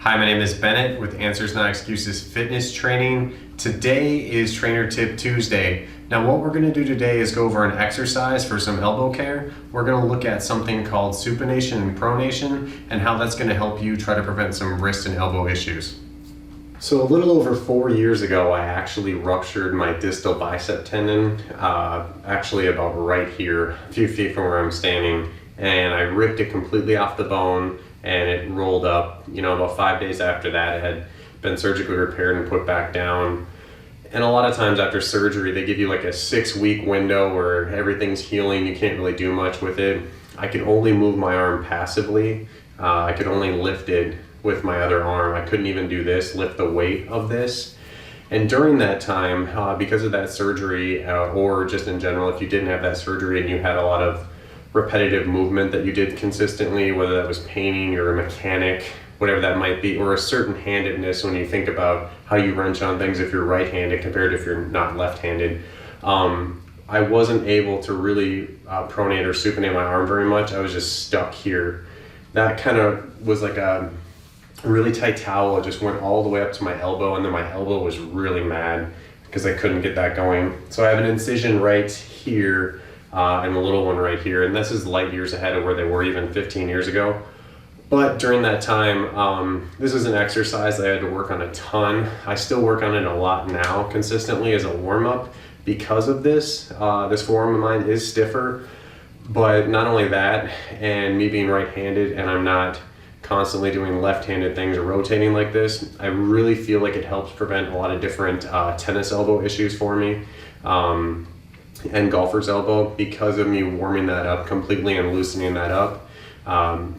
Hi, my name is Bennett with Answers Not Excuses Fitness Training. Today is Trainer Tip Tuesday. Now what we're going to do today is go over an exercise for some elbow care. We're going to look at something called supination and pronation and how that's going to help you try to prevent some wrist and elbow issues. So a little over 4 years ago, I actually ruptured my distal bicep tendon, actually about right here, a few feet from where I'm standing, and I ripped it completely off the bone and it rolled up. About 5 days after that, it had been surgically repaired and put back down. And a lot of times after surgery, they give you like a 6-week window where everything's healing, you can't really do much with it. I could only move my arm passively. I could only lift it with my other arm. I couldn't even do this, lift the weight of this. And during that time, because of that surgery, or just in general, if you didn't have that surgery and you had a lot of repetitive movement that you did consistently, whether that was painting, you're a mechanic, whatever that might be, or a certain handedness when you think about how you wrench on things if you're right-handed compared to if you're not left-handed. I wasn't able to really pronate or supinate my arm very much. I was just stuck here. That kind of was like a really tight towel. It just went all the way up to my elbow, and then my elbow was really mad because I couldn't get that going. So I have an incision right here and a little one right here, and this is light years ahead of where they were even 15 years ago. But during that time, this is an exercise that I had to work on a ton. I still work on it a lot now consistently as a warm-up because of this. This forearm of mine is stiffer, but not only that, and me being right-handed and I'm not constantly doing left-handed things or rotating like this, I really feel like it helps prevent a lot of different tennis elbow issues for me. And golfer's elbow, because of me warming that up completely and loosening that up.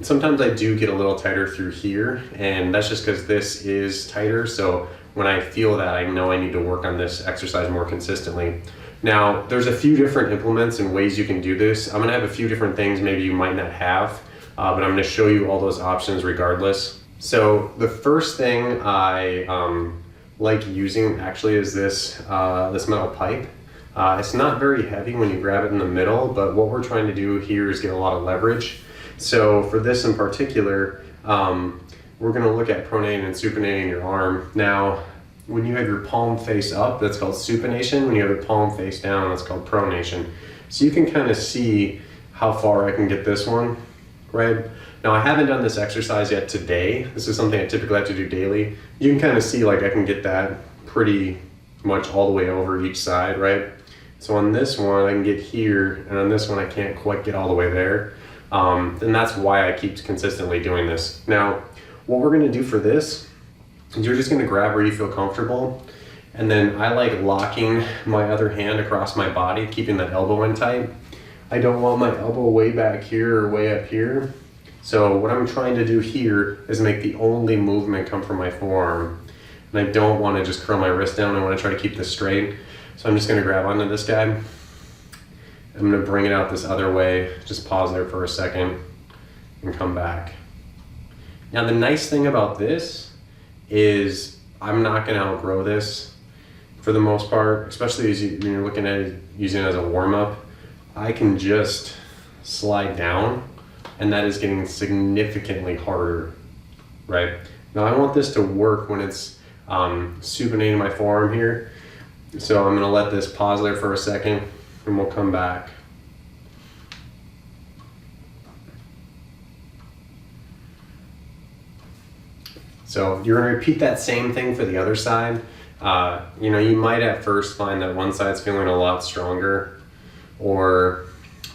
Sometimes I do get a little tighter through here, and that's just because this is tighter. So when I feel that, I know I need to work on this exercise more consistently. Now, there's a few different implements and ways you can do this. I'm gonna have a few different things maybe you might not have, but I'm gonna show you all those options regardless. So the first thing I like using actually is this metal pipe. It's not very heavy when you grab it in the middle, but what we're trying to do here is get a lot of leverage. So for this in particular, we're going to look at pronating and supinating your arm. Now, when you have your palm face up, that's called supination. When you have your palm face down, that's called pronation. So you can kind of see how far I can get this one, right? Now, I haven't done this exercise yet today. This is something I typically have to do daily. You can kind of see like I can get that pretty much all the way over each side, right? So on this one, I can get here, and on this one, I can't quite get all the way there. And that's why I keep consistently doing this. Now, what we're gonna do for this is you're just gonna grab where you feel comfortable, and then I like locking my other hand across my body, keeping that elbow in tight. I don't want my elbow way back here or way up here. So what I'm trying to do here is make the only movement come from my forearm. And I don't wanna just curl my wrist down, I wanna try to keep this straight. So I'm just gonna grab onto this guy. I'm gonna bring it out this other way, just pause there for a second and come back. Now the nice thing about this is I'm not gonna outgrow this for the most part, especially as when you're looking at it using it as a warm-up. I can just slide down, and that is getting significantly harder, right? Now I want this to work when it's supinating my forearm here. So I'm gonna let this pause there for a second and we'll come back. So you're gonna repeat that same thing for the other side. You might at first find that one side's feeling a lot stronger, or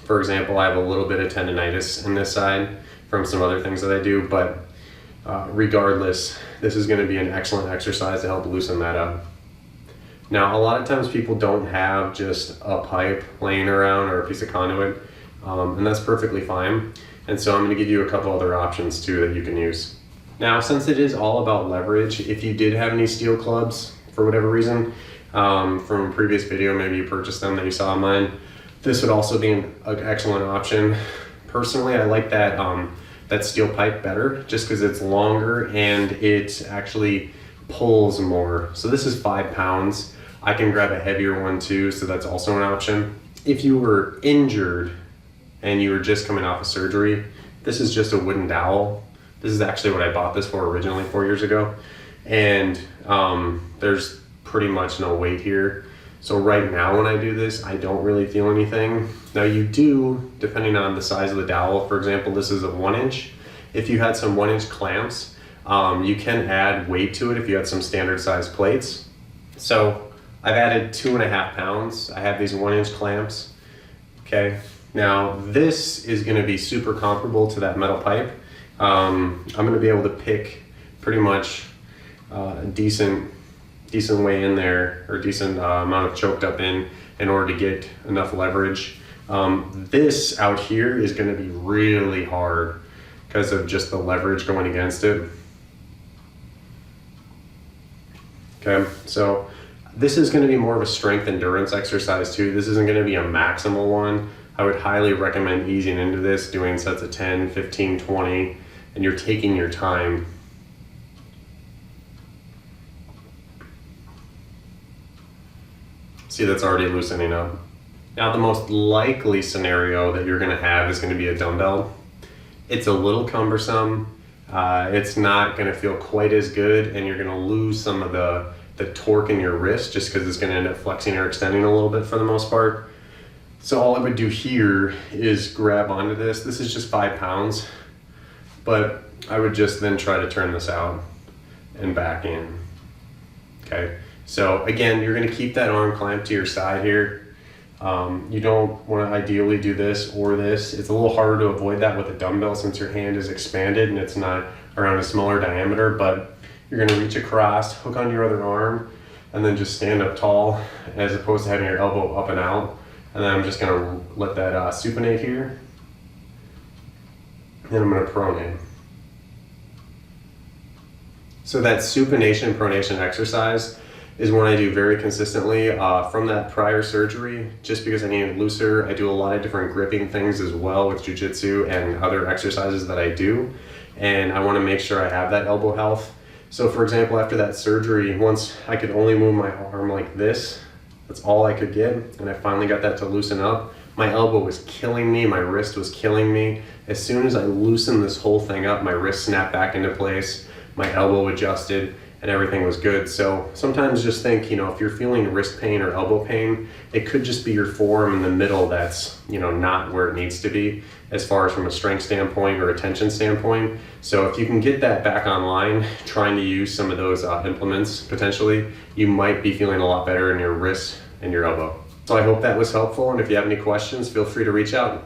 for example, I have a little bit of tendonitis in this side from some other things that I do, but regardless, this is gonna be an excellent exercise to help loosen that up. Now, a lot of times people don't have just a pipe laying around or a piece of conduit, and that's perfectly fine. And so I'm gonna give you a couple other options too that you can use. Now, since it is all about leverage, if you did have any steel clubs for whatever reason, from a previous video, maybe you purchased them that you saw on mine, this would also be an excellent option. Personally, I like that steel pipe better just because it's longer and it actually pulls more. So this is 5 pounds. I can grab a heavier one too, so that's also an option. If you were injured and you were just coming off of surgery, this is just a wooden dowel. This is actually what I bought this for originally 4 years ago. And there's pretty much no weight here. So right now when I do this, I don't really feel anything. Now you do, depending on the size of the dowel, for example, this is a 1 inch. If you had some 1 inch clamps, you can add weight to it if you had some standard size plates. So I've added 2.5 pounds. I have these 1 inch clamps. Okay, now this is gonna be super comparable to that metal pipe. I'm gonna be able to pick pretty much a decent way in there, or decent amount of choked up in order to get enough leverage. This out here is gonna be really hard because of just the leverage going against it. Okay, so this is gonna be more of a strength endurance exercise too. This isn't gonna be a maximal one. I would highly recommend easing into this, doing sets of 10, 15, 20, and you're taking your time. See, that's already loosening up. Now the most likely scenario that you're gonna have is gonna be a dumbbell. It's a little cumbersome. It's not gonna feel quite as good, and you're gonna lose some of the torque in your wrist just because it's gonna end up flexing or extending a little bit for the most part. So all I would do here is grab onto this. This is just 5 pounds, but I would just then try to turn this out and back in. Okay, so again, you're gonna keep that arm clamped to your side here. You don't wanna ideally do this or this. It's a little harder to avoid that with a dumbbell since your hand is expanded and it's not around a smaller diameter, but you're gonna reach across, hook on your other arm, and then just stand up tall as opposed to having your elbow up and out. And then I'm just gonna let that supinate here. And I'm gonna pronate. So that supination pronation exercise is one I do very consistently from that prior surgery, just because I need it looser. I do a lot of different gripping things as well with jiu-jitsu and other exercises that I do. And I wanna make sure I have that elbow health. So for example, after that surgery, once I could only move my arm like this, that's all I could get, and I finally got that to loosen up. My elbow was killing me, my wrist was killing me. As soon as I loosened this whole thing up, my wrist snapped back into place, my elbow adjusted, and everything was good. So sometimes just think, if you're feeling wrist pain or elbow pain, it could just be your forearm in the middle that's, not where it needs to be as far as from a strength standpoint or a tension standpoint. So if you can get that back online, trying to use some of those implements potentially, you might be feeling a lot better in your wrist and your elbow. So I hope that was helpful, and if you have any questions, feel free to reach out.